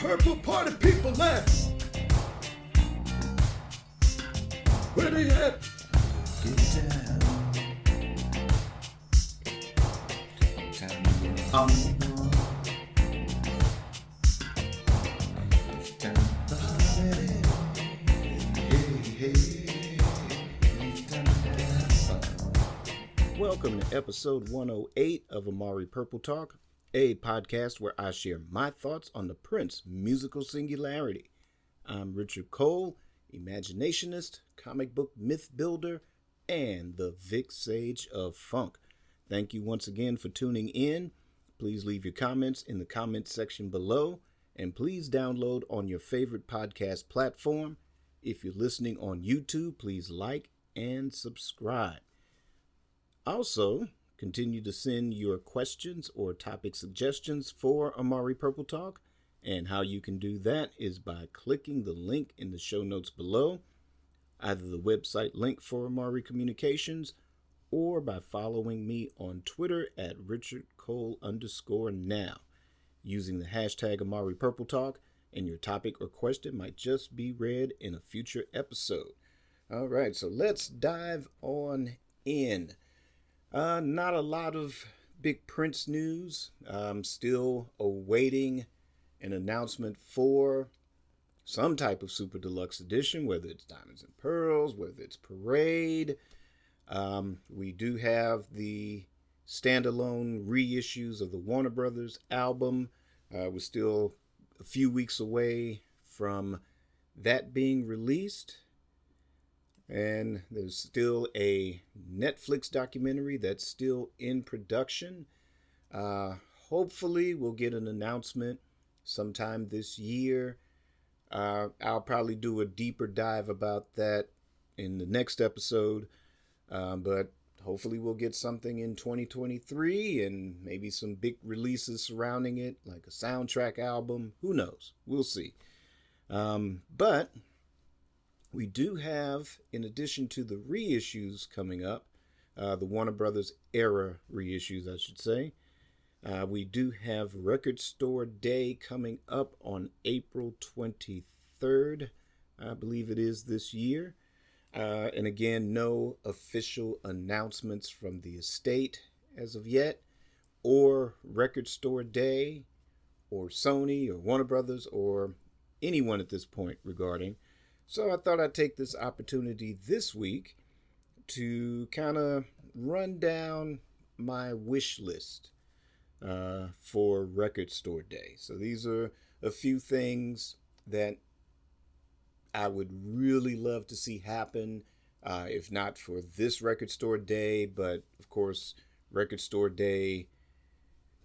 purple party people at? Where they at? Get down. Time to get on. It's time to party. Hey. It's time to have fun. Welcome to episode 108 of Amari Purple Talk, a podcast where I share my thoughts on the Prince musical singularity. I'm Richard Cole, Imaginationist, comic book myth builder, and the Vic Sage of Funk. Thank you once again for tuning in. Please leave your comments in the comments section below, and please download on your favorite podcast platform. If you're listening on YouTube, please like and subscribe. Also, continue to send your questions or topic suggestions for Amari Purple Talk, and how you can do that is by clicking the link in the show notes below, either the website link for Amari Communications, or by following me on Twitter at RichardCole_now, using the hashtag Amari Purple Talk, and your topic or question might just be read in a future episode. All right, so let's dive on in. Not a lot of big Prince news. I'm still awaiting an announcement for some type of Super Deluxe Edition, whether it's Diamonds and Pearls, whether it's Parade. We do have the standalone reissues of the Warner Brothers album. We're still a few weeks away from that being released. And there's still a Netflix documentary that's still in production. Hopefully we'll get an announcement sometime this year. I'll probably do a deeper dive about that in the next episode. But hopefully we'll get something in 2023 and maybe some big releases surrounding it, like a soundtrack album. Who knows? We'll see. But we do have, in addition to the reissues coming up, the Warner Brothers era reissues, I should say, we do have Record Store Day coming up on April 23rd, I believe it is this year. And again, no official announcements from the estate as of yet, or Record Store Day, or Sony, or Warner Brothers, or anyone at this point regarding. So I thought I'd take this opportunity this week to kind of run down my wish list for Record Store Day. So these are a few things that I would really love to see happen, if not for this Record Store Day, but of course, Record Store Day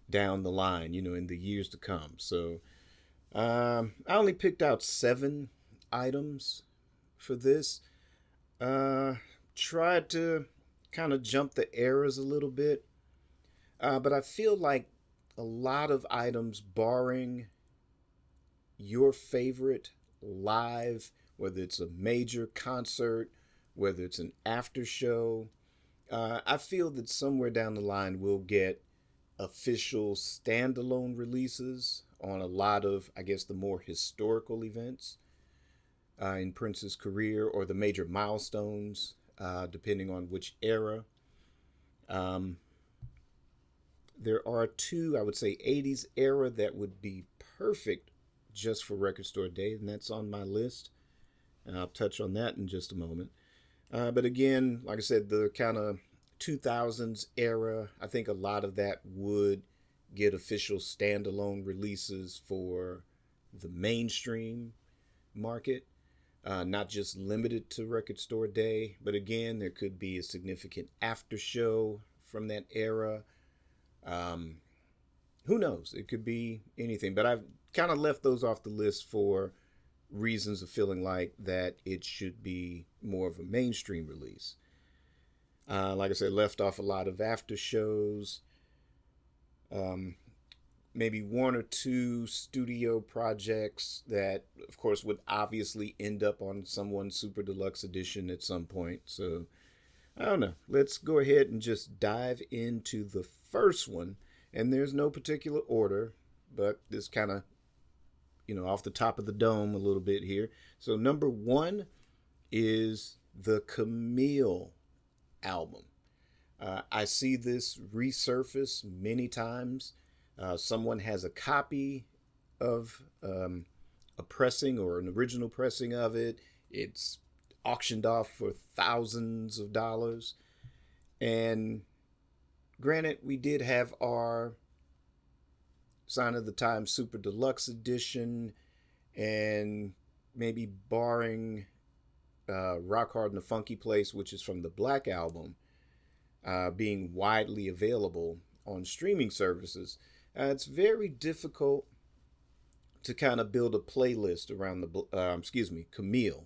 down the line, in the years to come. So I only picked out 7 items for this. Tried to kind of jump the eras a little bit, but I feel like a lot of items barring your favorite live, whether it's a major concert, whether it's an after show, I feel that somewhere down the line we'll get official standalone releases on a lot of, I guess, the more historical events in Prince's career, or the major milestones, depending on which era. There are 2, I would say, 80s era that would be perfect just for Record Store Day, and that's on my list. And I'll touch on that in just a moment. But again, like I said, the kind of 2000s era, I think a lot of that would get official standalone releases for the mainstream market. Not just limited to Record Store Day, but again, there could be a significant after show from that era. Who knows? It could be anything, but I've kind of left those off the list for reasons of feeling like that it should be more of a mainstream release. Like I said, left off a lot of after shows. Maybe 1 or 2 studio projects that, of course, would obviously end up on someone's Super Deluxe Edition at some point. So, I don't know. Let's go ahead and just dive into the first one. And there's no particular order, but this kind of off the top of the dome a little bit here. So number 1 is the Camille album. I see this resurface many times. Someone has a copy of a pressing or an original pressing of it. It's auctioned off for thousands of dollars. And granted, we did have our Sign of the Times Super Deluxe Edition, and maybe barring Rock Hard in a Funky Place, which is from the Black Album, being widely available on streaming services, it's very difficult to kind of build a playlist around the Camille,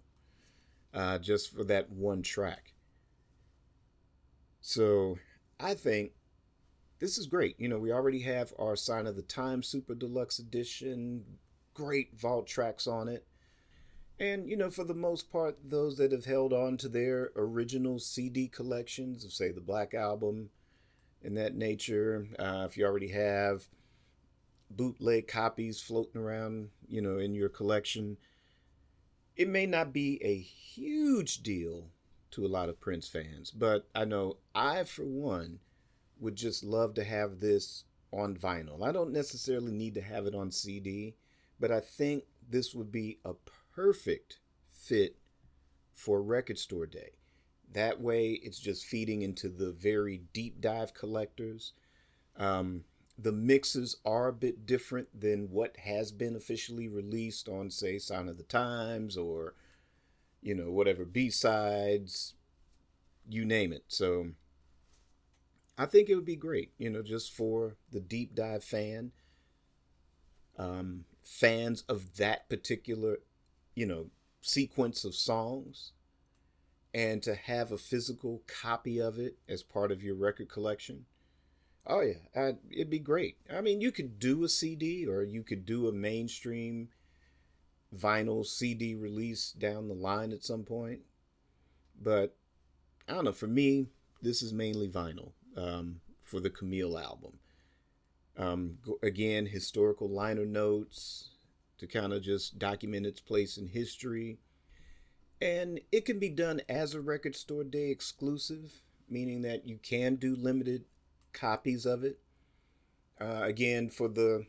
just for that one track. So I think this is great. We already have our Sign of the Times Super Deluxe Edition, great vault tracks on it. And, for the most part, those that have held on to their original CD collections of, say, the Black Album and that nature, if you already have bootleg copies floating around, in your collection, it may not be a huge deal to a lot of Prince fans, but I know I, for one, would just love to have this on vinyl. I don't necessarily need to have it on CD, but I think this would be a perfect fit for Record Store Day. That way, it's just feeding into the very deep dive collectors. The mixes are a bit different than what has been officially released on, say, Sign of the Times or, whatever B-sides, you name it. So I think it would be great, just for the deep dive fan, fans of that particular, sequence of songs, and to have a physical copy of it as part of your record collection. Oh yeah, it'd be great. I mean, you could do a CD or you could do a mainstream vinyl CD release down the line at some point. But I don't know, for me, this is mainly vinyl for the Camille album. Again, historical liner notes to kind of just document its place in history. And it can be done as a Record Store Day exclusive, meaning that you can do limited copies of it. Again, for the,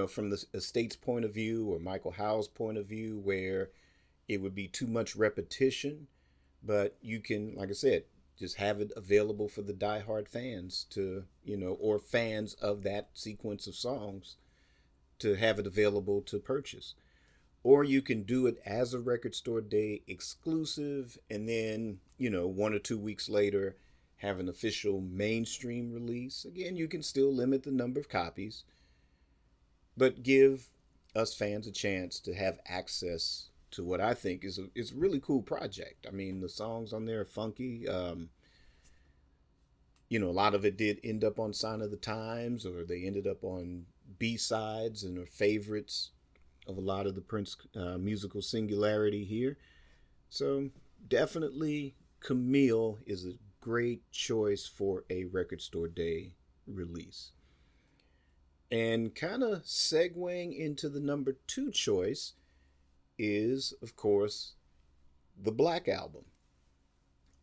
from the estate's point of view or Michael Howe's point of view, where it would be too much repetition, but you can, like I said, just have it available for the diehard fans to, or fans of that sequence of songs to have it available to purchase. Or you can do it as a Record Store Day exclusive and then, 1 or 2 weeks later have an official mainstream release. Again, you can still limit the number of copies, but give us fans a chance to have access to what I think is a really cool project. I mean, the songs on there are funky. A lot of it did end up on Sign of the Times, or they ended up on B-sides and are favorites of a lot of the Prince musical singularity here. So definitely Camille is a great choice for a Record Store Day release. And kind of segueing into the number 2 choice is, of course, the Black Album.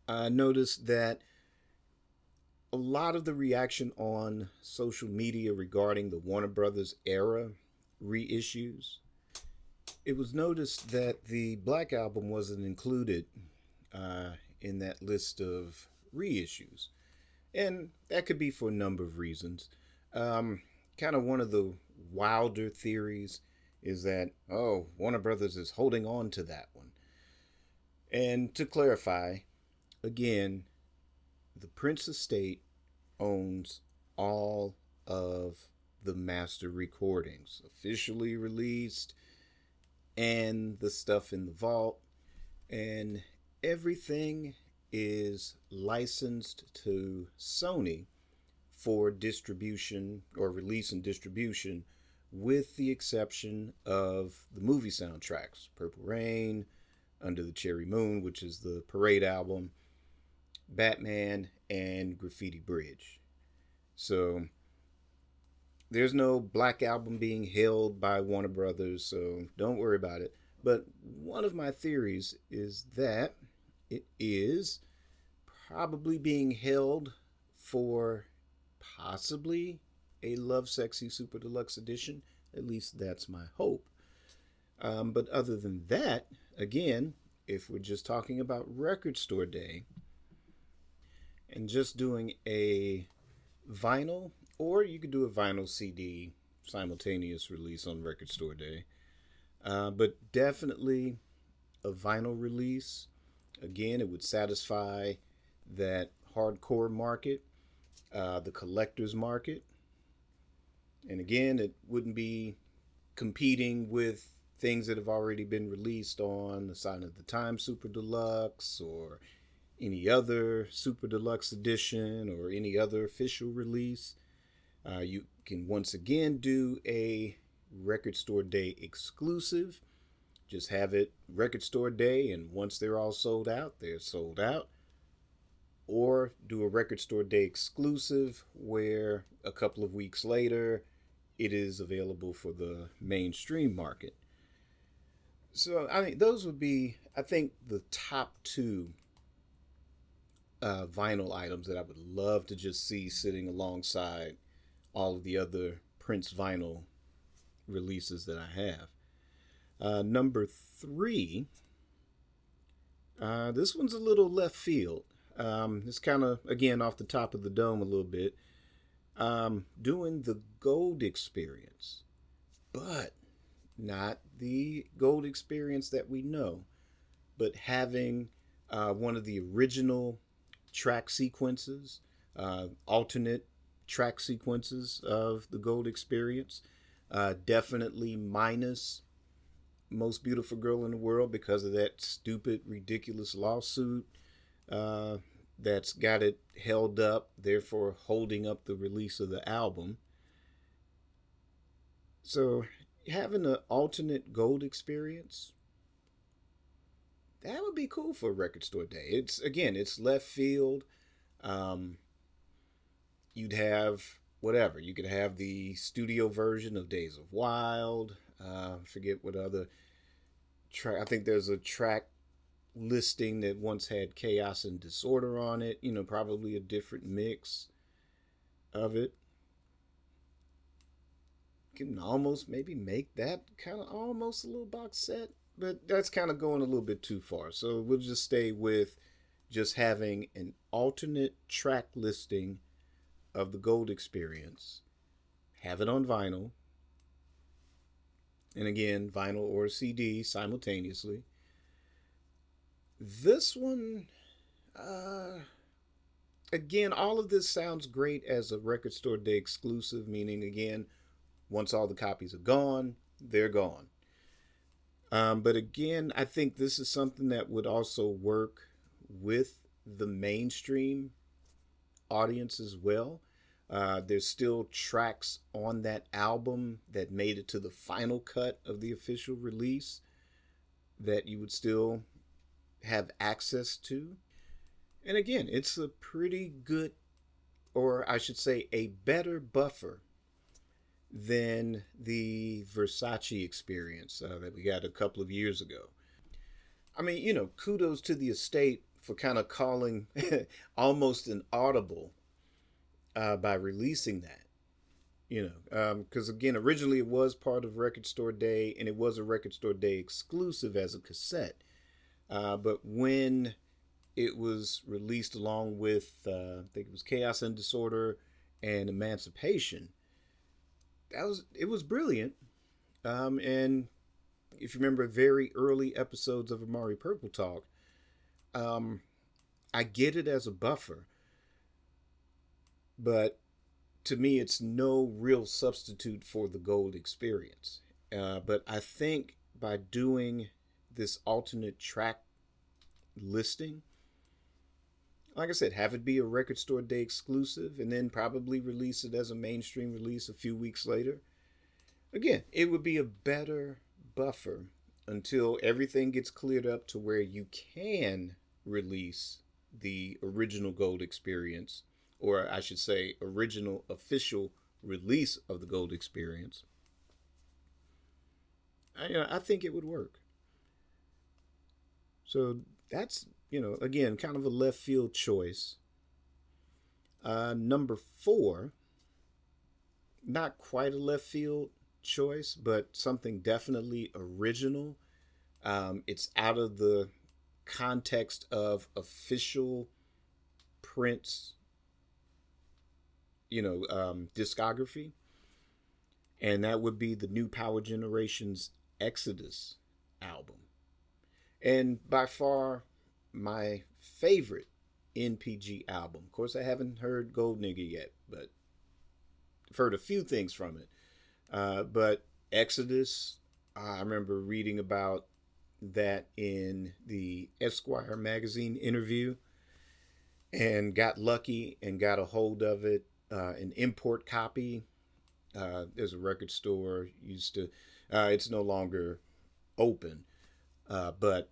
I noticed that a lot of the reaction on social media regarding the Warner Brothers era reissues, it was noticed that the Black Album wasn't included in that list of reissues. And that could be for a number of reasons. Kind of one of the wilder theories is that, Warner Brothers is holding on to that one. And to clarify, again, the Prince estate owns all of the master recordings, officially released, and the stuff in the vault, and everything is licensed to Sony for distribution or release and distribution, with the exception of the movie soundtracks, Purple Rain, Under the Cherry Moon, which is the Parade album, Batman, and Graffiti Bridge. So there's no Black Album being held by Warner Brothers, so don't worry about it. But one of my theories is that it is probably being held for possibly a Love Sexy Super Deluxe edition. At least that's my hope. But other than that, again, if we're just talking about Record Store Day and just doing a vinyl, or you could do a vinyl CD simultaneous release on Record Store Day, but definitely a vinyl release. Again, it would satisfy that hardcore market, the collector's market. And again, it wouldn't be competing with things that have already been released on the Sign of the Times Super Deluxe or any other Super Deluxe edition or any other official release. You can once again do a Record Store Day exclusive. Just have it Record Store Day, and once they're all sold out, they're sold out. Or do a Record Store Day exclusive where a couple of weeks later it is available for the mainstream market. So I think those would be, I think, the top two vinyl items that I would love to just see sitting alongside all of the other Prince vinyl releases that I have. Number 3, this one's a little left field. It's kind of, again, off the top of the dome a little bit. Doing the Gold Experience, but not the Gold Experience that we know, but having one of the original track sequences, alternate track sequences of the Gold Experience, definitely minus Most Beautiful Girl in the World because of that stupid, ridiculous lawsuit that's got it held up, therefore holding up the release of the album. So having an alternate Gold Experience, that would be cool for Record Store Day. It's left field. You'd have whatever. You could have the studio version of Days of Wild. Forget what other track. I think there's a track listing that once had Chaos and Disorder on it. Probably a different mix of it. Can almost maybe make that kind of almost a little box set, but that's kind of going a little bit too far. So we'll just stay with just having an alternate track listing of the Gold Experience. Have it on vinyl. And again, vinyl or CD simultaneously. This one, again, all of this sounds great as a Record Store Day exclusive, meaning, again, once all the copies are gone, they're gone. But again, I think this is something that would also work with the mainstream audience as well. There's still tracks on that album that made it to the final cut of the official release that you would still have access to. And again, it's a pretty good, or I should say a better buffer than the Versace experience that we got a couple of years ago. I mean, kudos to the estate for kind of calling almost an audible by releasing that. Because again, originally it was part of Record Store Day, and it was a Record Store Day exclusive as a cassette. But when it was released along with, I think it was Chaos and Disorder and Emancipation, it was brilliant. And if you remember very early episodes of Amari Purple Talk, I get it as a buffer, but to me, it's no real substitute for the Gold Experience. But I think by doing this alternate track listing, like I said, have it be a Record Store Day exclusive and then probably release it as a mainstream release a few weeks later. Again, it would be a better buffer until everything gets cleared up to where you can release the original Gold Experience, or I should say original official release of the Gold Experience, I think it would work. So that's, again, kind of a left field choice. Number 4, not quite a left field choice, but something definitely original. It's out of the context of official Prince, discography. And that would be the New Power Generation's Exodus album. And by far my favorite NPG album. Of course, I haven't heard Gold Nigga yet, but I've heard a few things from it. But Exodus, I remember reading about that in the Esquire magazine interview and got lucky and got a hold of it, an import copy. There's a record store used to, it's no longer open, but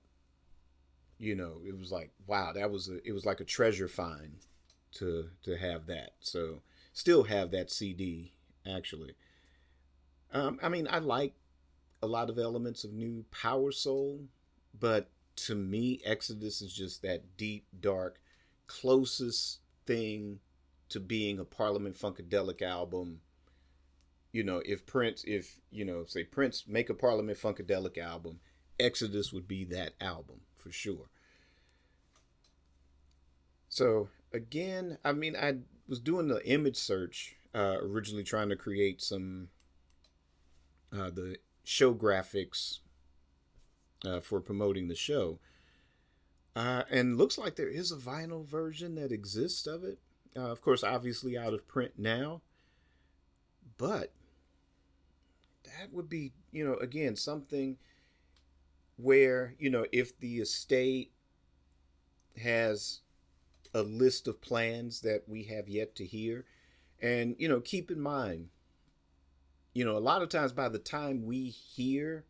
it was like, wow, it was like a treasure find to have that. So still have that CD actually. I like a lot of elements of new power soul, but to me, Exodus is just that deep, dark, closest thing to being a Parliament Funkadelic album. If Prince, say Prince make a Parliament Funkadelic album, Exodus would be that album for sure. So again, I was doing the image search, originally trying to create some, the show graphics for promoting the show. And looks like there is a vinyl version that exists of it. Of course, obviously out of print now. But that would be, again, something where, if the estate has a list of plans that we have yet to hear, and, keep in mind, a lot of times by the time we hear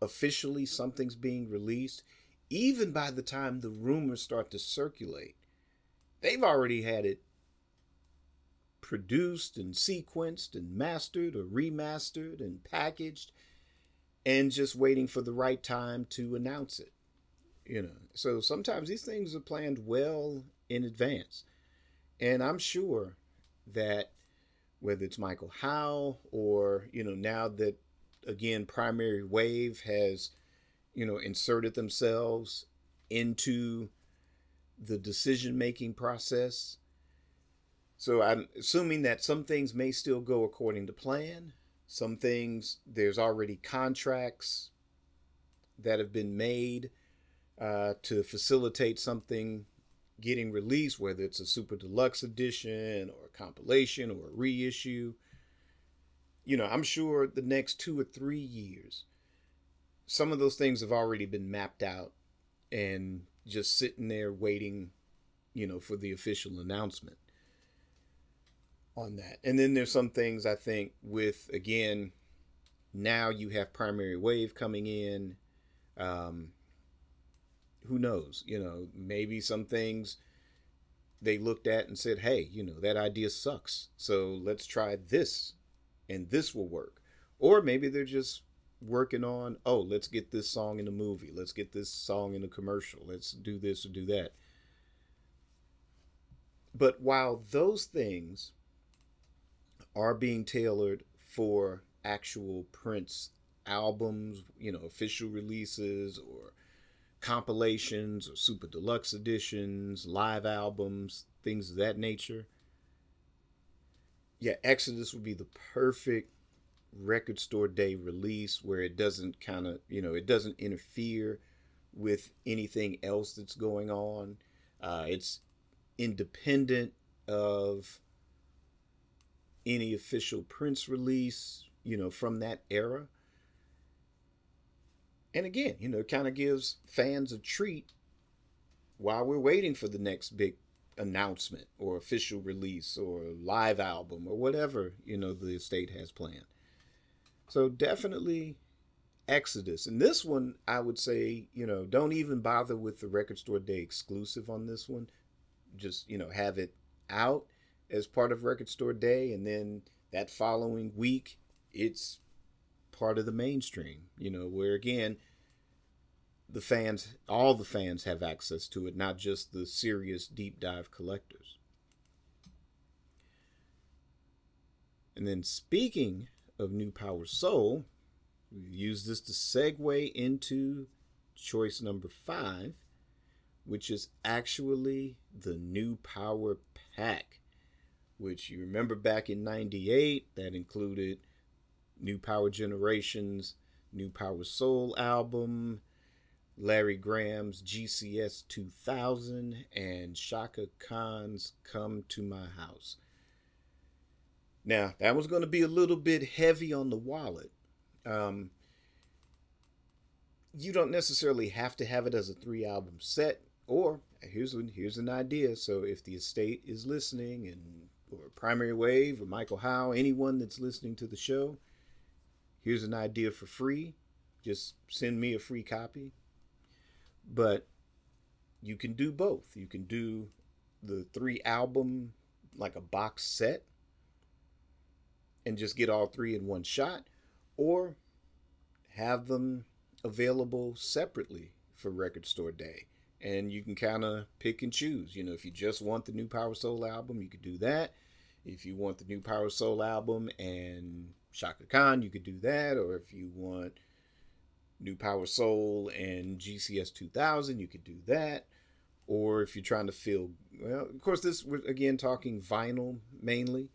officially something's being released, even by the time the rumors start to circulate, they've already had it produced and sequenced and mastered or remastered and packaged and just waiting for the right time to announce it. So sometimes these things are planned well in advance. And I'm sure that whether it's Michael Howe or, now that, again, Primary Wave has, inserted themselves into the decision-making process. So I'm assuming that some things may still go according to plan. Some things, there's already contracts that have been made to facilitate something getting released, whether it's a super deluxe edition or a compilation or a reissue. I'm sure the next 2 or 3 years, some of those things have already been mapped out and just sitting there waiting, for the official announcement on that. And then there's some things I think with, again, now you have Primary Wave coming in. Who knows? Maybe some things they looked at and said, hey, that idea sucks. So let's try this and this will work. Or maybe they're just working on, let's get this song in a movie. Let's get this song in a commercial. Let's do this or do that. But while those things are being tailored for actual Prince albums, official releases or compilations or super deluxe editions, live albums, things of that nature. Yeah, Exodus would be the perfect record store day release where it doesn't it doesn't interfere with anything else that's going on. It's independent of any official Prince release, from that era. And again, it kind of gives fans a treat while we're waiting for the next big announcement or official release or live album or whatever, the estate has planned. So definitely Exodus. And this one, I would say, don't even bother with the record store day exclusive on this one. Just, have it out as part of Record Store Day, and then that following week, it's part of the mainstream, where again, all the fans have access to it, not just the serious deep dive collectors. And then speaking of New Power Soul, we've used this to segue into choice number 5, which is actually the New Power Pack, which you remember back in 98, that included New Power Generation's New Power Soul album, Larry Graham's GCS 2000, and Shaka Khan's Come to My House. Now, that was going to be a little bit heavy on the wallet. You don't necessarily have to have it as a 3-album set, or here's an idea. So if the estate is listening, or Primary Wave, or Michael Howe, anyone that's listening to the show, here's an idea for free. Just send me a free copy. But you can do both. You can do the 3-album, like a box set, and just get all 3 in one shot, or have them available separately for Record Store Day. And you can kind of pick and choose. If you just want the New Power Soul album, you could do that. If you want the New Power Soul album and Shaka Khan, you could do that. Or if you want New Power Soul and GCS 2000, you could do that. Or if you're trying to feel, well, of course, we're again talking vinyl mainly.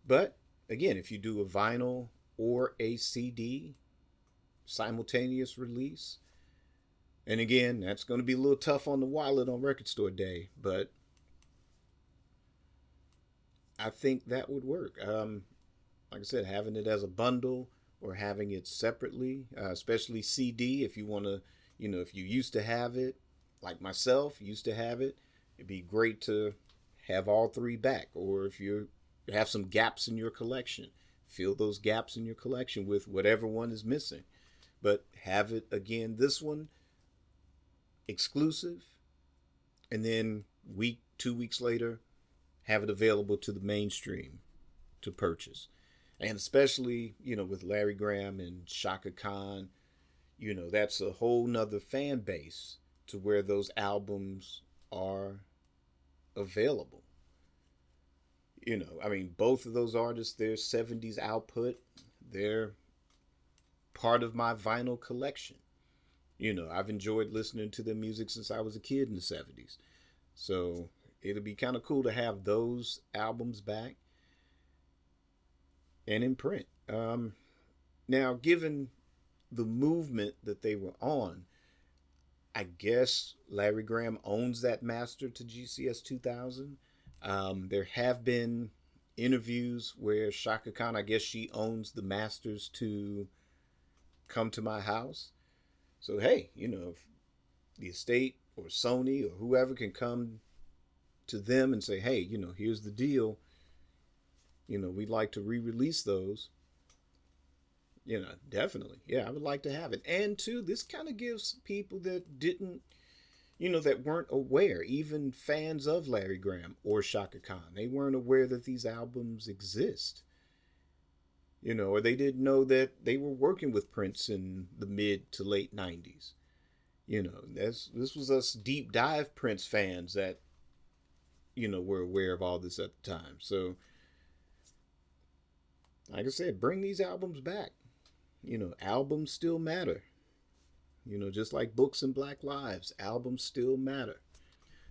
But again, if you do a vinyl or a CD simultaneous release, and again, that's going to be a little tough on the wallet on Record Store Day, but I think that would work. Like I said, having it as a bundle or having it separately, especially CD, if you want to, if you used to have it, like myself, used to have it, it'd be great to have all 3 back. Or if you have some gaps in your collection, fill those gaps in your collection with whatever one is missing. But have it, again, this one exclusive, and then 2 weeks later, have it available to the mainstream to purchase. And especially, with Larry Graham and Shaka Khan, that's a whole nother fan base to where those albums are available. Both of those artists, their 70s output, they're part of my vinyl collection. I've enjoyed listening to their music since I was a kid in the 70s. So it'll be kind of cool to have those albums back and in print. Now, given the movement that they were on, I guess Larry Graham owns that master to GCS 2000. There have been interviews where Shaka Khan, I guess she owns the masters to Come to My House. So, hey, if the estate or Sony or whoever can come to them and say, hey, here's the deal. We'd like to re-release those. Definitely. Yeah, I would like to have it. And too, this kind of gives people that didn't, that weren't aware, even fans of Larry Graham or Shaka Khan, they weren't aware that these albums exist. Or they didn't know that they were working with Prince in the mid to late 90s. This was us deep dive Prince fans that, were aware of all this at the time. So, like I said, bring these albums back. Albums still matter. Just like books and Black Lives, albums still matter.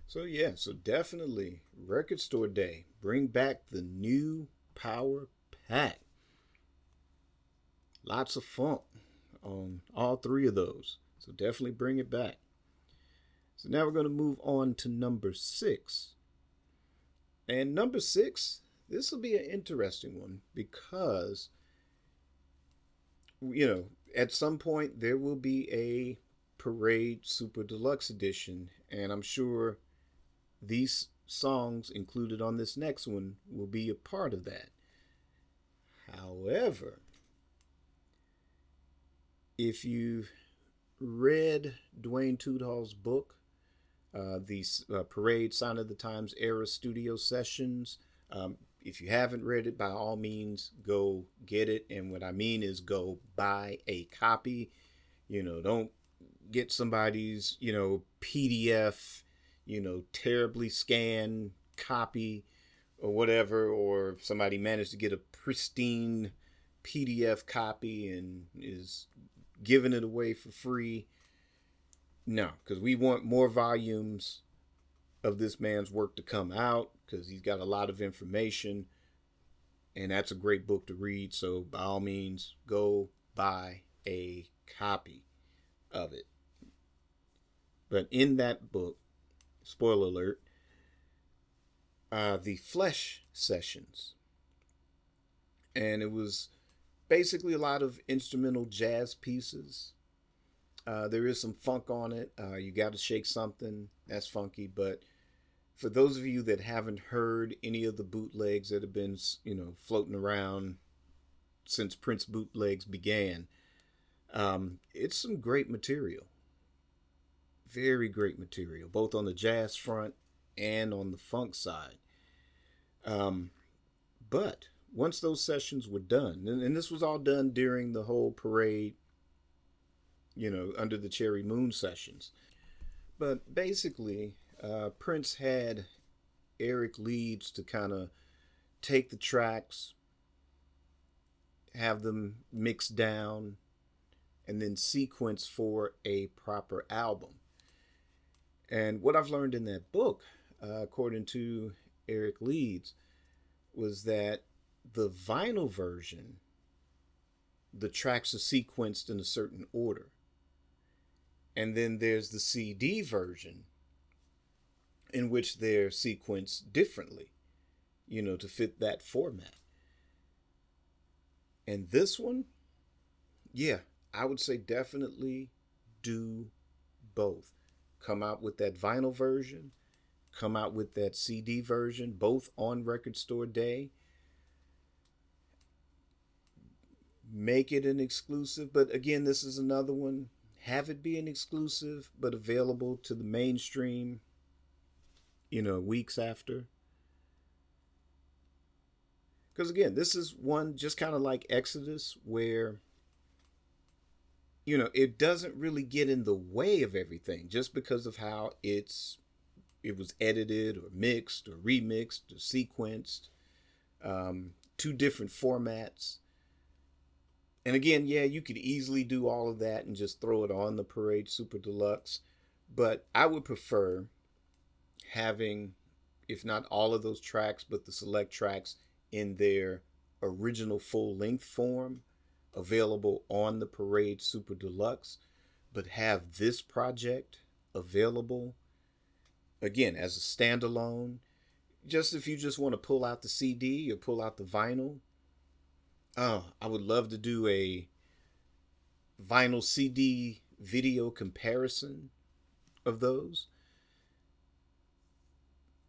So yeah, so definitely Record Store Day. Bring back the New Power Pack. Lots of funk on all 3 of those. So definitely bring it back. So now we're going to move on to number 6. And number 6, this will be an interesting one because, at some point there will be a Parade Super Deluxe Edition. And I'm sure these songs included on this next one will be a part of that. However, if you've read Dwayne Tudor's book, the Parade Sign of the Times era studio sessions, If you haven't read it, by all means, go get it. And what I mean is go buy a copy. Don't get somebody's, PDF, terribly scanned copy or whatever, or if somebody managed to get a pristine PDF copy and is giving it away for free. No, because we want more volumes of this man's work to come out, because he's got a lot of information, and that's a great book to read. So by all means, go buy a copy of it. But in that book, spoiler alert, the Flesh Sessions, and it was basically a lot of instrumental jazz pieces. There is some funk on it. You got to shake something. That's funky. But for those of you that haven't heard any of the bootlegs that have been, floating around since Prince bootlegs began, it's some great material. Very great material, both on the jazz front and on the funk side. But once those sessions were done, and this was all done during the whole parade, under the Cherry Moon sessions. But basically, Prince had Eric Leeds to kind of take the tracks, have them mixed down, and then sequence for a proper album. And what I've learned in that book, according to Eric Leeds, was that the vinyl version, the tracks are sequenced in a certain order. And then there's the CD version, in which they're sequenced differently, to fit that format. And this one, yeah, I would say definitely do both. Come out with that vinyl version, come out with that CD version, both on Record Store Day. Make it an exclusive, but again, this is another one. Have it be an exclusive, but available to the mainstream, weeks after. Because again, this is one just kind of like Exodus, where, it doesn't really get in the way of everything just because of how it was edited or mixed or remixed or sequenced. Two different formats. And again, yeah, you could easily do all of that and just throw it on the Parade Super Deluxe. But I would prefer having, if not all of those tracks, but the select tracks in their original full-length form available on the Parade Super Deluxe, but have this project available, again, as a standalone. Just if you just want to pull out the CD or pull out the vinyl. Oh, I would love to do a vinyl CD video comparison of those.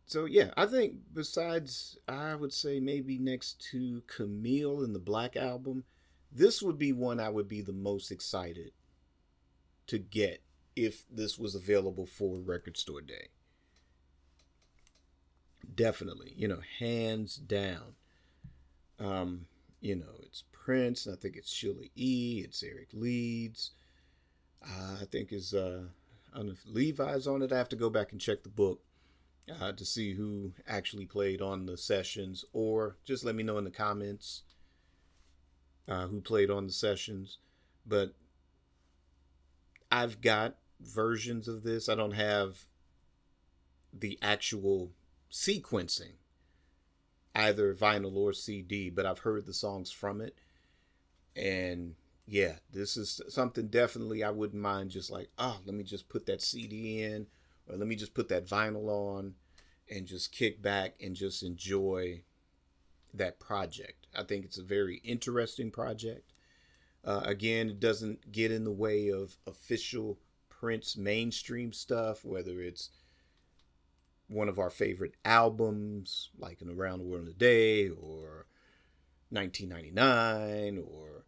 So yeah, I think besides, I would say maybe next to Camille and the Black Album, this would be one I would be the most excited to get if this was available for Record Store Day. Definitely, hands down. It's Prince. I think it's Sheila E. It's Eric Leeds. I think is I don't know if Levi's on it. I have to go back and check the book to see who actually played on the sessions, or just let me know in the comments who played on the sessions. But I've got versions of this. I don't have the actual sequencing, either vinyl or CD, but I've heard the songs from it. And yeah, this is something definitely I wouldn't mind just like, let me just put that CD in, or let me just put that vinyl on and just kick back and just enjoy that project. I think it's a very interesting project. Again, it doesn't get in the way of official Prince mainstream stuff, whether it's one of our favorite albums, like an Around the World in a Day, or 1999, or,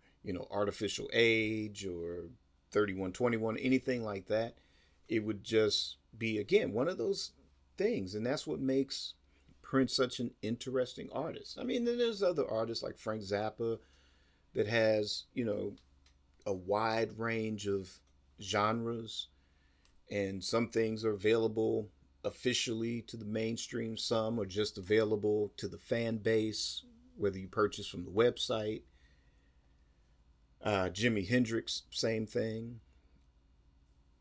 Artificial Age, or 3121, anything like that. It would just be, again, one of those things. And that's what makes Prince such an interesting artist. I mean, then there's other artists like Frank Zappa that has, a wide range of genres, and some things are available officially to the mainstream, some are just available to the fan base, whether you purchase from the website. Jimi Hendrix, same thing.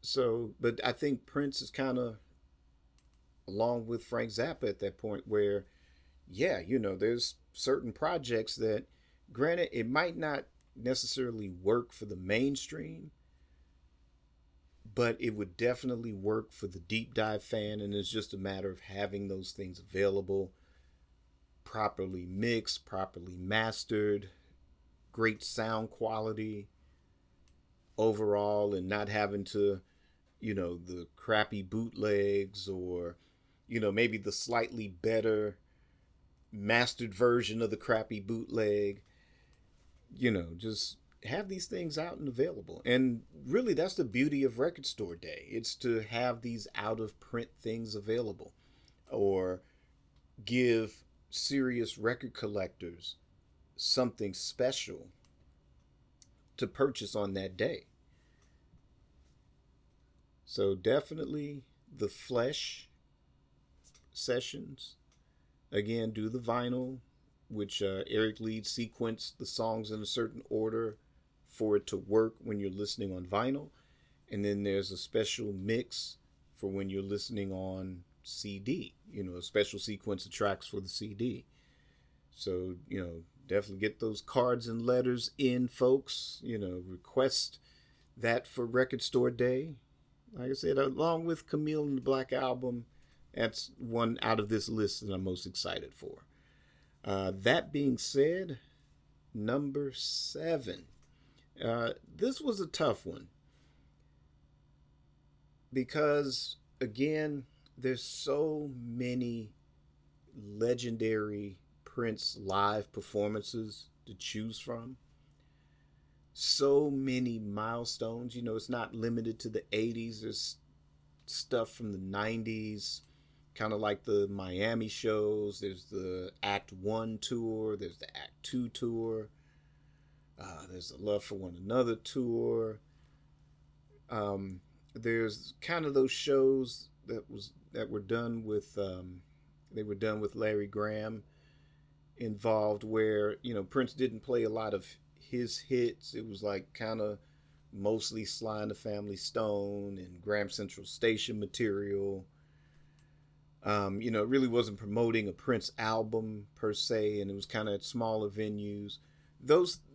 So, but I think Prince is kind of along with Frank Zappa at that point where, yeah, there's certain projects that, granted, it might not necessarily work for the mainstream, but it would definitely work for the deep dive fan. And it's just a matter of having those things available, properly mixed, properly mastered, great sound quality overall, and not having to, the crappy bootlegs or, maybe the slightly better mastered version of the crappy bootleg. Just have these things out and available. And really, that's the beauty of Record Store Day. It's to have these out of print things available, or give serious record collectors something special to purchase on that day. So definitely the Flesh sessions. Again, do the vinyl, which Eric Leeds sequenced the songs in a certain order for it to work when you're listening on vinyl. And then there's a special mix for when you're listening on CD, a special sequence of tracks for the CD. So, definitely get those cards and letters in, folks. Request that for Record Store Day. Like I said, along with Camille and the Black Album, that's one out of this list that I'm most excited for. That being said, number 7. This was a tough one because, again, there's so many legendary Prince live performances to choose from. So many milestones. It's not limited to the 80s. There's stuff from the 90s, kind of like the Miami shows. There's the Act 1 tour. There's the Act 2 tour. There's the Love for One Another tour. There's kind of those shows that were done with Larry Graham involved, where Prince didn't play a lot of his hits. It was like kind of mostly Sly and the Family Stone and Graham Central Station material. It really wasn't promoting a Prince album per se, and it was kind of at smaller venues.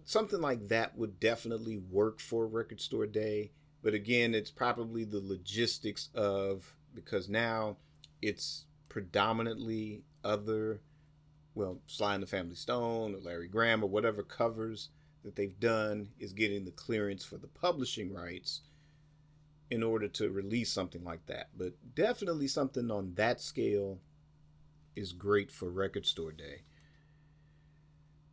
Something like that would definitely work for Record Store Day. But again, it's probably the logistics of, because now it's predominantly Sly and the Family Stone or Larry Graham or whatever covers that they've done is getting the clearance for the publishing rights in order to release something like that. But definitely something on that scale is great for Record Store Day.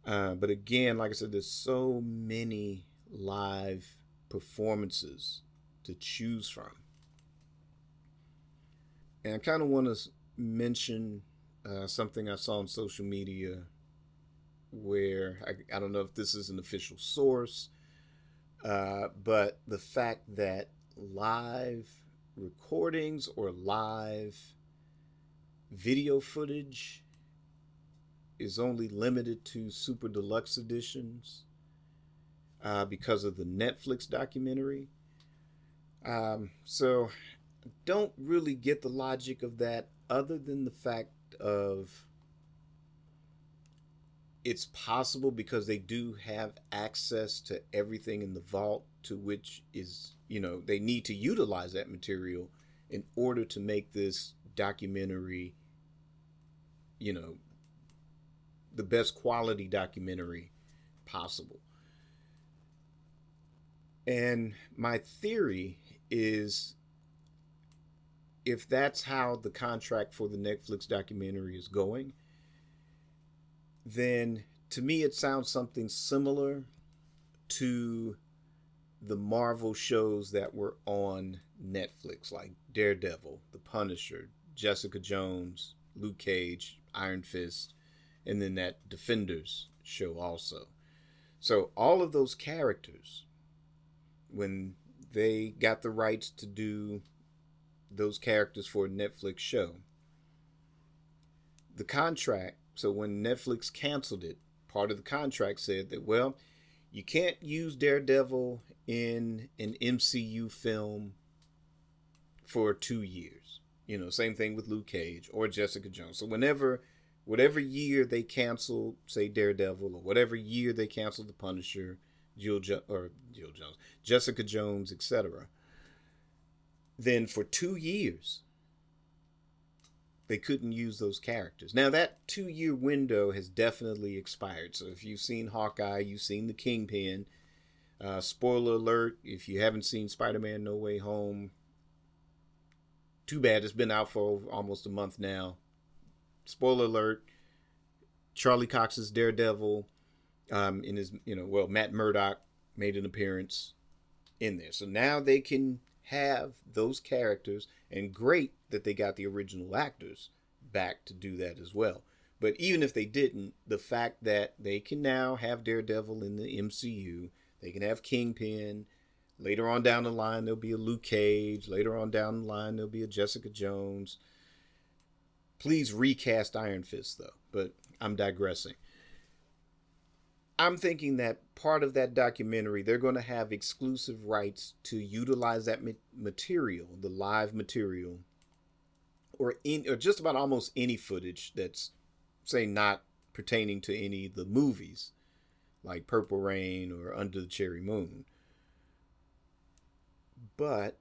But again, like I said, there's so many live performances to choose from. And I kind of want to mention something I saw on social media where I don't know if this is an official source, but the fact that live recordings or live video footage is only limited to super deluxe editions because of the Netflix documentary. So don't really get the logic of that, other than the fact of it's possible because they do have access to everything in the vault, to which is, they need to utilize that material in order to make this documentary, the best quality documentary possible. And my theory is, if that's how the contract for the Netflix documentary is going, then to me it sounds something similar to the Marvel shows that were on Netflix, like Daredevil, The Punisher, Jessica Jones, Luke Cage, Iron Fist, and then that Defenders show also. So all of those characters, when they got the rights to do those characters for a Netflix show, the contract, so when Netflix canceled it, part of the contract said that, well, you can't use Daredevil in an MCU film for 2 years. You know, same thing with Luke Cage or Jessica Jones. So whatever year they cancel, say, Daredevil, or whatever year they cancel The Punisher, Jill Jones, Jessica Jones, etc., then for 2 years, they couldn't use those characters. Now, that 2-year window has definitely expired. So if you've seen Hawkeye, you've seen the Kingpin. Spoiler alert, if you haven't seen Spider-Man No Way Home, too bad, it's been out for almost a month now. Spoiler alert, Charlie Cox's Daredevil, in his, Matt Murdock made an appearance in there. So now they can have those characters, and great that they got the original actors back to do that as well. But even if they didn't, the fact that they can now have Daredevil in the MCU, they can have Kingpin, later on down the line there'll be a Luke Cage, later on down the line there'll be a Jessica Jones. Please recast Iron Fist though, but I'm digressing. I'm thinking that part of that documentary, they're going to have exclusive rights to utilize that material, the live material, or just about almost any footage that's, say, not pertaining to any of the movies, like Purple Rain or Under the Cherry Moon. But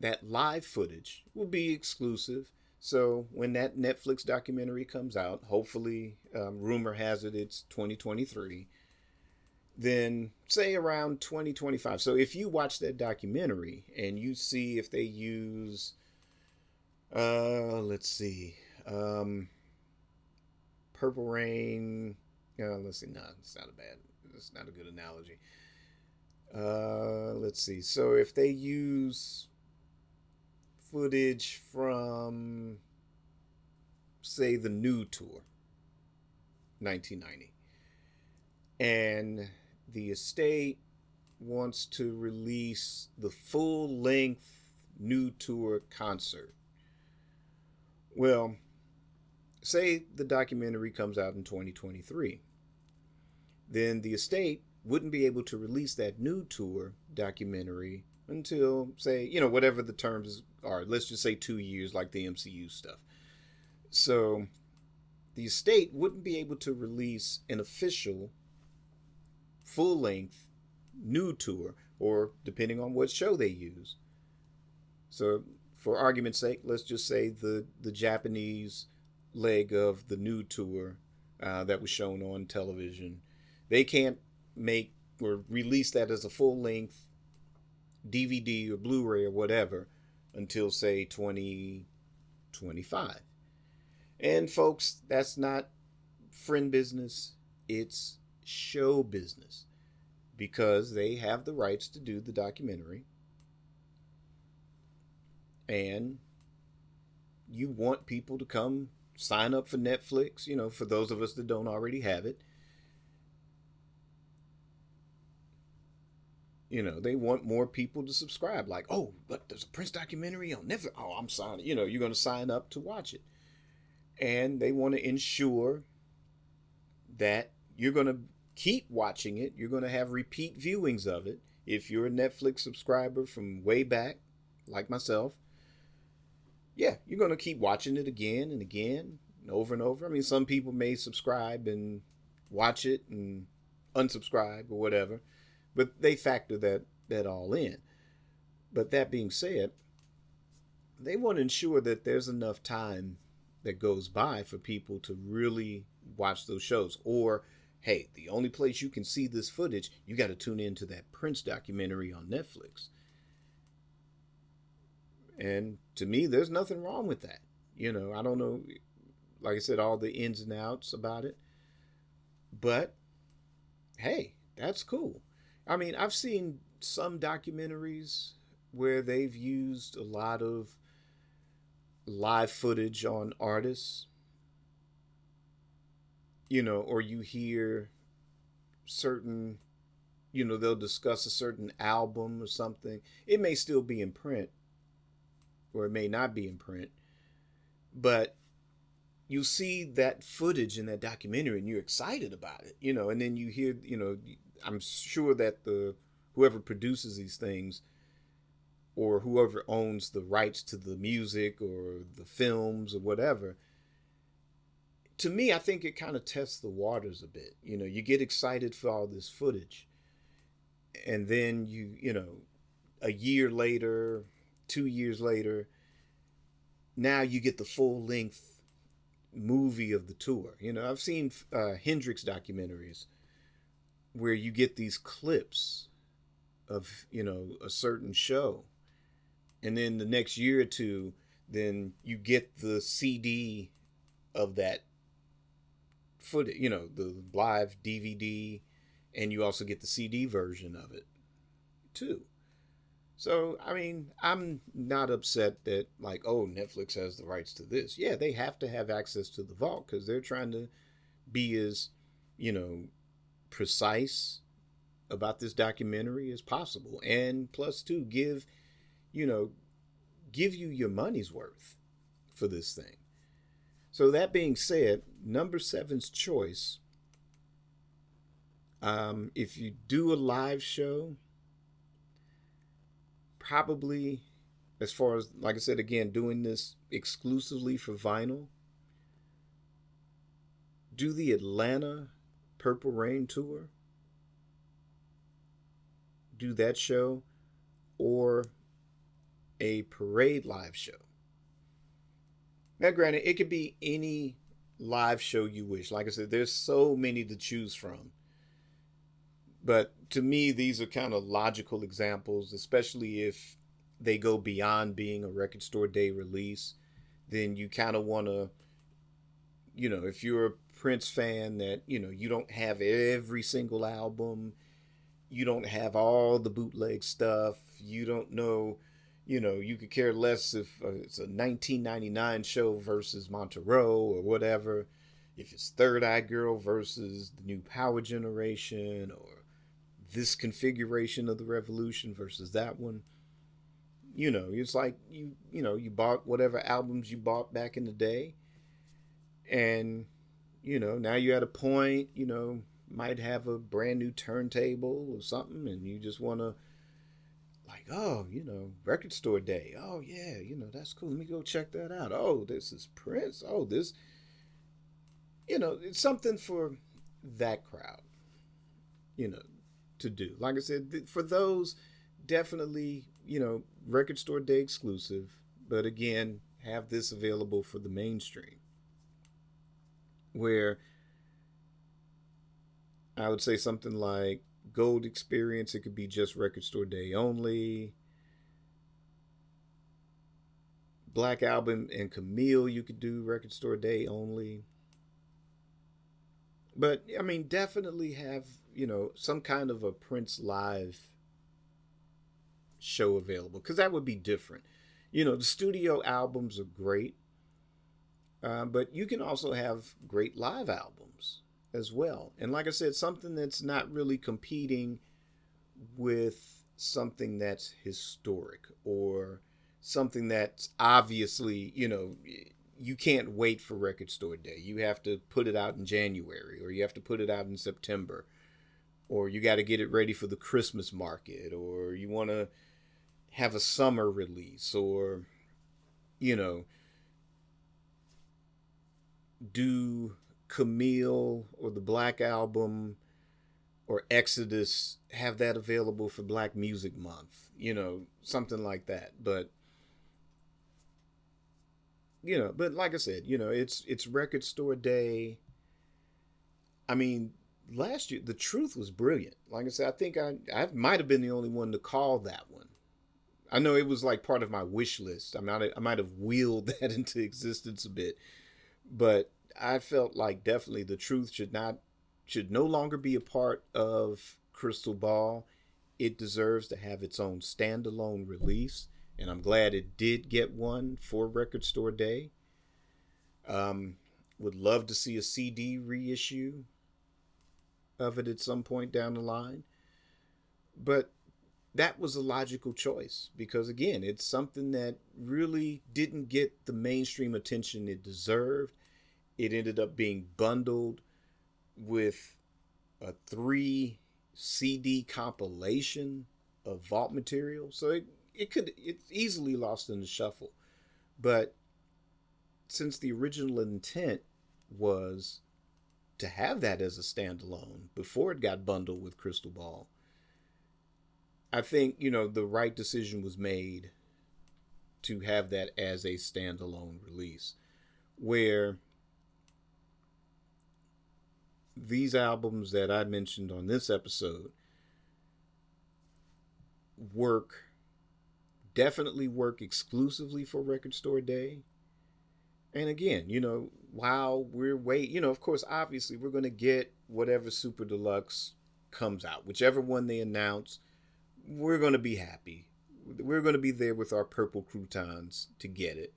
that live footage will be exclusive. So when that Netflix documentary comes out, hopefully, rumor has it it's 2023, then say around 2025. So if you watch that documentary and you see if they use, Purple Rain, let's see, no, it's not a good analogy. Let's see. So if they use footage from, say, the New Tour, 1990, and the estate wants to release the full-length New Tour concert. Well, say the documentary comes out in 2023, then the estate wouldn't be able to release that New Tour documentary until, say, whatever the terms are. Let's just say 2 years, like the MCU stuff. So the estate wouldn't be able to release an official full-length New Tour, or depending on what show they use. So for argument's sake, let's just say the Japanese leg of the New Tour that was shown on television, they can't make or release that as a full-length DVD or Blu-ray or whatever until, say, 2025. And folks, that's not friend business, it's show business, because they have the rights to do the documentary, and you want people to come sign up for Netflix, for those of us that don't already have it. They want more people to subscribe. Like, oh, look, there's a Prince documentary on Netflix. Oh, I'm signing. You're going to sign up to watch it. And they want to ensure that you're going to keep watching it. You're going to have repeat viewings of it. If you're a Netflix subscriber from way back, like myself, yeah, you're going to keep watching it again and again and over. I mean, some people may subscribe and watch it and unsubscribe or whatever, but they factor that all in. But that being said, they want to ensure that there's enough time that goes by for people to really watch those shows. Or, hey, the only place you can see this footage, you got to tune into that Prince documentary on Netflix. And to me, there's nothing wrong with that. I don't know, like I said, all the ins and outs about it. But, hey, that's cool. I mean, I've seen some documentaries where they've used a lot of, live footage on artists, or you hear certain, they'll discuss a certain album or something. It may still be in print, or it may not be in print, but you see that footage in that documentary and you're excited about it, and then you hear, I'm sure that whoever produces these things, or whoever owns the rights to the music or the films or whatever, to me, I think it kind of tests the waters a bit. You get excited for all this footage, and then a year later, 2 years later, now you get the full length movie of the tour. I've seen Hendrix documentaries where you get these clips of, a certain show. And then the next year or two, then you get the CD of that footage, the live DVD, and you also get the CD version of it too. So, I mean, I'm not upset that, like, oh, Netflix has the rights to this. Yeah, they have to have access to the vault because they're trying to be as, precise about this documentary as possible. And plus, too, give you your money's worth for this thing. So that being said, number 7's choice, if you do a live show, probably, as far as, like I said, again, doing this exclusively for vinyl, do the Atlanta Purple Rain tour. Do that show, or a Parade live show. Now, granted, it could be any live show you wish. Like I said, there's so many to choose from. But to me, these are kind of logical examples, especially if they go beyond being a Record Store Day release. Then you kind of want to, if you're a Prince fan that, you don't have every single album, you don't have all the bootleg stuff, you don't know, you could care less if it's a 1999 show versus Montereau or whatever, if it's Third Eye Girl versus the New Power Generation, or this configuration of the Revolution versus that one. It's like you bought whatever albums you bought back in the day, and now you're at a point, might have a brand new turntable or something, and you just want to, like, oh, Record Store Day, oh yeah, that's cool, let me go check that out. Oh, this is Prince. Oh, this, it's something for that crowd, to do. Like I said, for those, definitely, Record Store Day exclusive, but again, have this available for the mainstream, where I would say something like Gold Experience, it could be just Record Store Day only. Black Album and Camille, you could do Record Store Day only. But, I mean, definitely have, some kind of a Prince live show available, because that would be different. The studio albums are great, but you can also have great live albums as well. And like I said, something that's not really competing with something that's historic, or something that's obviously, you can't wait for Record Store Day. You have to put it out in January, or you have to put it out in September, or you got to get it ready for the Christmas market, or you want to have a summer release, or, do Camille or the Black Album or Exodus, have that available for Black Music Month, something like that. But, but like I said, it's Record Store Day. I mean, last year, The Truth was brilliant. Like I said, I think I might have been the only one to call that one. I know it was like part of my wish list. I might have wheeled that into existence a bit, but I felt like definitely The Truth should no longer be a part of Crystal Ball. It deserves to have its own standalone release, and I'm glad it did get one for Record Store Day. Would love to see a CD reissue of it at some point down the line. But that was a logical choice because, again, it's something that really didn't get the mainstream attention it deserved. It ended up being bundled with a 3 CD compilation of vault material. So it's easily lost in the shuffle. But since the original intent was to have that as a standalone before it got bundled with Crystal Ball, I think, the right decision was made to have that as a standalone release, where these albums that I mentioned on this episode definitely work exclusively for Record Store Day. And again, while we're waiting, of course, obviously we're going to get whatever Super Deluxe comes out, whichever one they announce. We're going to be happy. We're going to be there with our purple croutons to get it.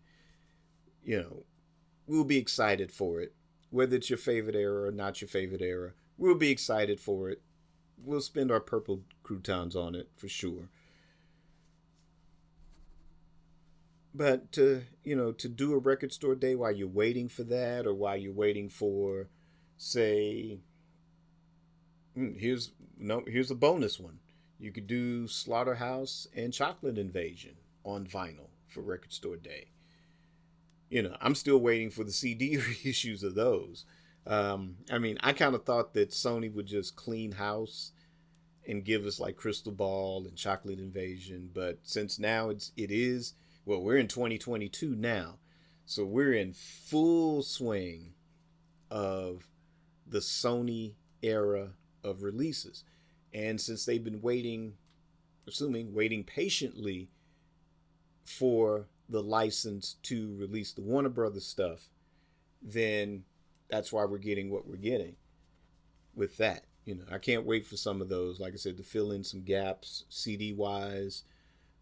We'll be excited for it. Whether it's your favorite era or not your favorite era, we'll be excited for it. We'll spend our purple croutons on it for sure. But to do a Record Store Day while you're waiting for that, or while you're waiting for, say, here's a bonus one. You could do Slaughterhouse and Chocolate Invasion on vinyl for Record Store Day. I'm still waiting for the CD reissues of those. I kind of thought that Sony would just clean house and give us like Crystal Ball and Chocolate Invasion. But since now we're in 2022 now. So we're in full swing of the Sony era of releases. And since they've been waiting patiently for the license to release the Warner Brothers stuff, then that's why we're getting what we're getting with that. I can't wait for some of those, like I said, to fill in some gaps CD wise.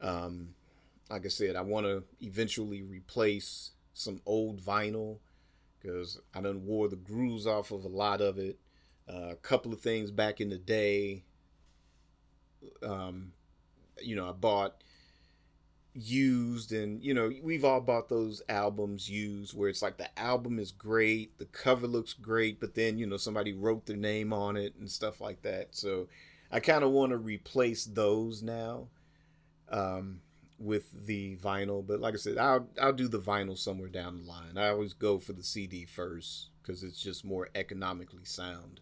Like I said, I want to eventually replace some old vinyl because I done wore the grooves off of a lot of it. A couple of things back in the day, I bought used, and we've all bought those albums used where it's like the album is great, the cover looks great, but then somebody wrote their name on it and stuff like that. So I kind of want to replace those now with the vinyl. But like I said, I'll do the vinyl somewhere down the line. I always go for the CD first because it's just more economically sound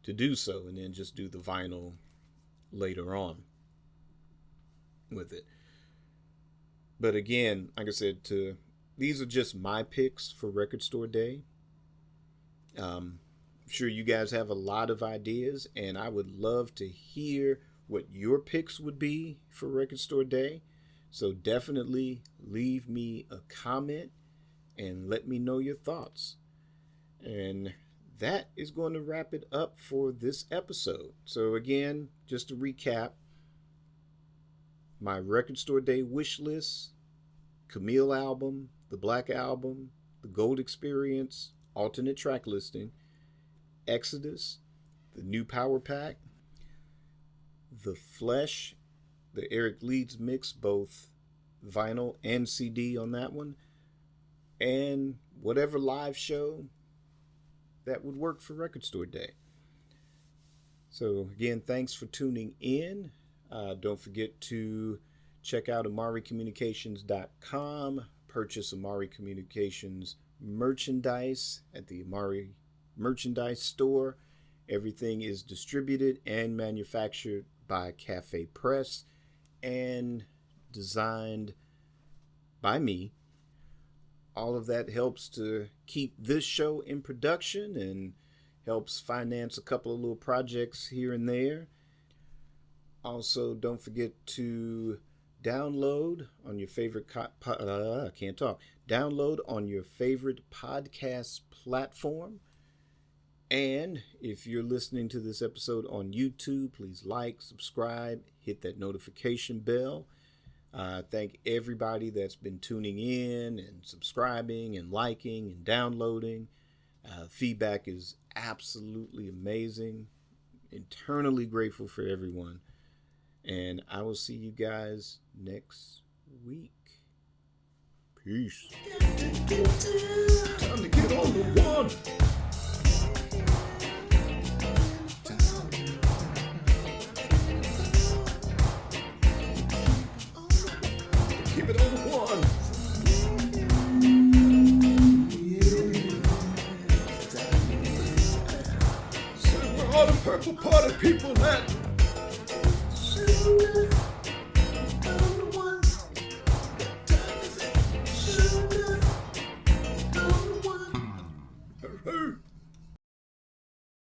to do so, and then just do the vinyl later on with it. But again, like I said, these are just my picks for Record Store Day. I'm sure you guys have a lot of ideas, and I would love to hear what your picks would be for Record Store Day. So definitely leave me a comment and let me know your thoughts. And that is going to wrap it up for this episode. So again, just to recap, my Record Store Day wish list: Camille Album, the Black Album, the Gold Experience, alternate track listing, Exodus, the new Power Pack, The Flesh, the Eric Leeds mix, both vinyl and CD on that one, and whatever live show that would work for Record Store Day. So again, thanks for tuning in. Don't forget to check out AmariCommunications.com. Purchase Amari Communications merchandise at the Amari Merchandise Store. Everything is distributed and manufactured by Cafe Press and designed by me. All of that helps to keep this show in production and helps finance a couple of little projects here and there. Also, don't forget to download on your favorite download on your favorite podcast platform. And if you're listening to this episode on YouTube, please like, subscribe, hit that notification bell. Thank everybody that's been tuning in and subscribing and liking and downloading. Feedback is absolutely amazing. Internally grateful for everyone. And I will see you guys next week. Peace. Time to get on the one. Keep it on the one. So we're all the purple party people that Hoo-hoo.